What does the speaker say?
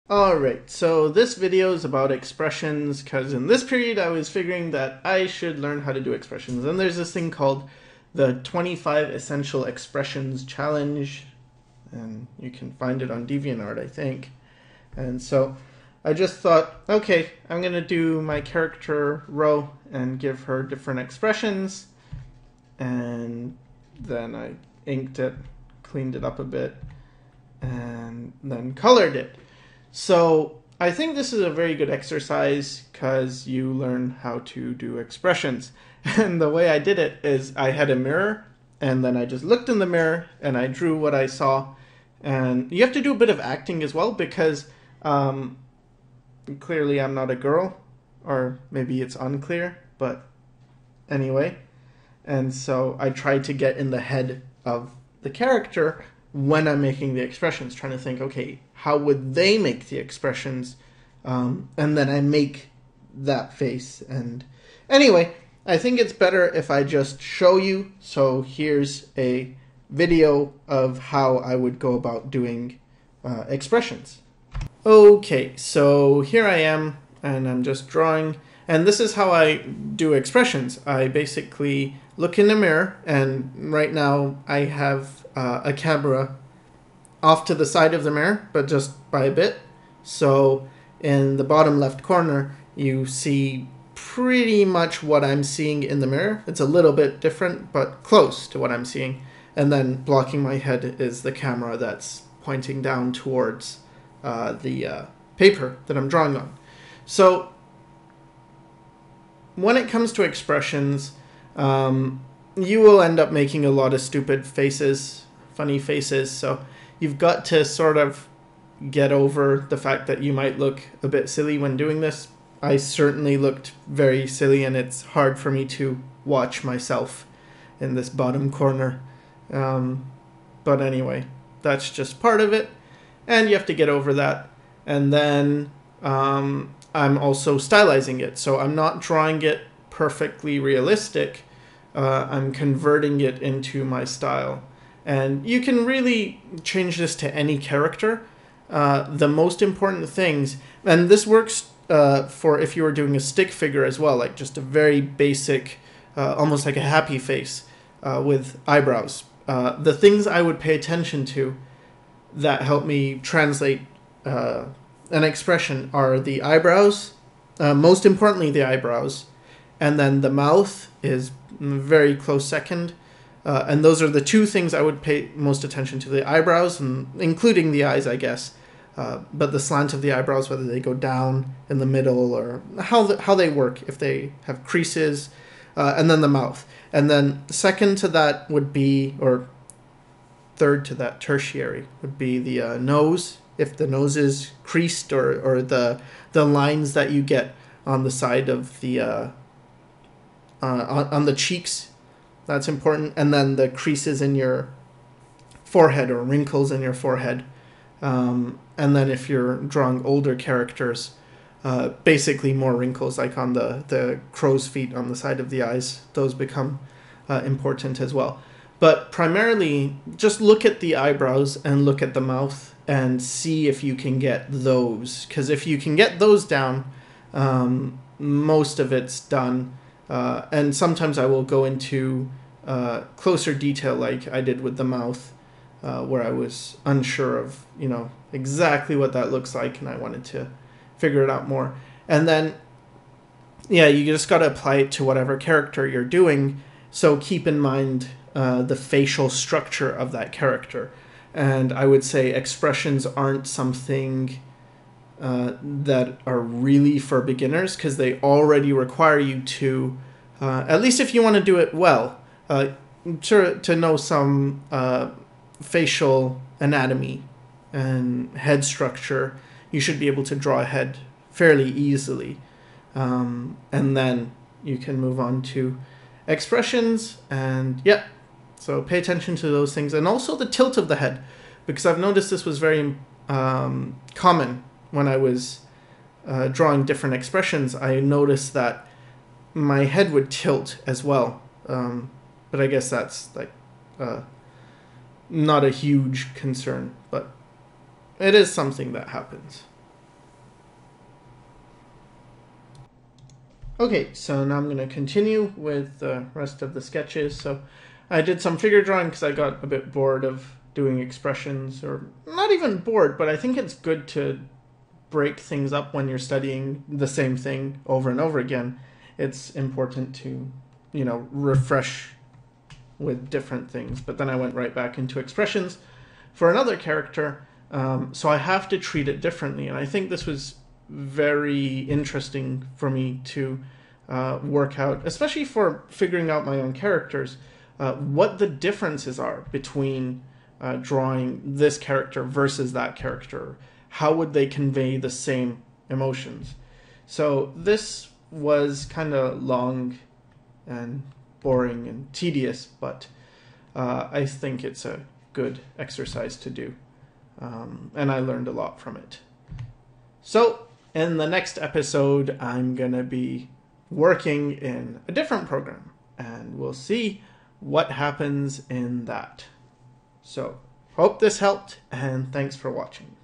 Alright, so this video is about expressions because in this period I was figuring that I should learn how to do expressions. And there's this thing called the 25 Essential Expressions Challenge, and you can find it on DeviantArt, I think. And so I just thought, okay, I'm going to do my character Ro and give her different expressions. And then I inked it, cleaned it up a bit, and then colored it. So I think this is a very good exercise because you learn how to do expressions. And the way I did it is I had a mirror and then I just looked in the mirror and I drew what I saw. And you have to do a bit of acting as well because clearly I'm not a girl, or maybe it's unclear, but anyway. And so I tried to get in the head of the character when I'm making the expressions, trying to think, okay, how would they make the expressions? And then I make that face. And anyway, I think it's better if I just show you. So here's a video of how I would go about doing expressions. Okay, so here I am, and I'm just drawing. And this is how I do expressions. I basically look in the mirror, and right now I have a camera off to the side of the mirror, but just by a bit. So in the bottom left corner, you see pretty much what I'm seeing in the mirror. It's a little bit different, but close to what I'm seeing. And then blocking my head is the camera that's pointing down towards the paper that I'm drawing on. So when it comes to expressions, you will end up making a lot of stupid faces, funny faces. So you've got to sort of get over the fact that you might look a bit silly when doing this. I certainly looked very silly, and it's hard for me to watch myself in this bottom corner. But anyway, that's just part of it, and you have to get over that. And then I'm also stylizing it, so I'm not drawing it perfectly realistic. I'm converting it into my style. And you can really change this to any character. The most important things, and this works for if you were doing a stick figure as well, like just a very basic, almost like a happy face with eyebrows. The things I would pay attention to that help me translate an expression are the eyebrows, most importantly the eyebrows, and then the mouth is very close second. And those are the two things I would pay most attention to, the eyebrows, and including the eyes, I guess. But the slant of the eyebrows, whether they go down in the middle or how they work, if they have creases, and then the mouth. And then second to that would be, or third to that, tertiary, would be the nose, if the nose is creased, or the lines that you get on the side of the, on the cheeks. That's important. And then the creases in your forehead, or wrinkles in your forehead. And then if you're drawing older characters, basically more wrinkles, like on the crow's feet on the side of the eyes. Those become important as well. But primarily, just look at the eyebrows and look at the mouth and see if you can get those. Because if you can get those down, most of it's done. And sometimes I will go into closer detail, like I did with the mouth, where I was unsure of, exactly what that looks like, and I wanted to figure it out more. And then, yeah, you just got to apply it to whatever character you're doing. So keep in mind the facial structure of that character. And I would say expressions aren't something that are really for beginners, because they already require you to, at least if you want to do it well, to know some facial anatomy and head structure. You should be able to draw a head fairly easily. And then you can move on to expressions, and yeah, so pay attention to those things. And also the tilt of the head, because I've noticed this was very common when I was drawing different expressions. I noticed that my head would tilt as well. But I guess that's like not a huge concern, but it is something that happens. Okay, so now I'm going to continue with the rest of the sketches. So I did some figure drawing because I got a bit bored of doing expressions, or not even bored, but I think it's good to break things up when you're studying the same thing over and over again. It's important to, refresh with different things. But then I went right back into expressions for another character, so I have to treat it differently. And I think this was very interesting for me to work out, especially for figuring out my own characters, what the differences are between drawing this character versus that character. How would they convey the same emotions? So this was kind of long and boring and tedious, but I think it's a good exercise to do. And I learned a lot from it. So in the next episode, I'm going to be working in a different program, and we'll see what happens in that. So hope this helped, and thanks for watching.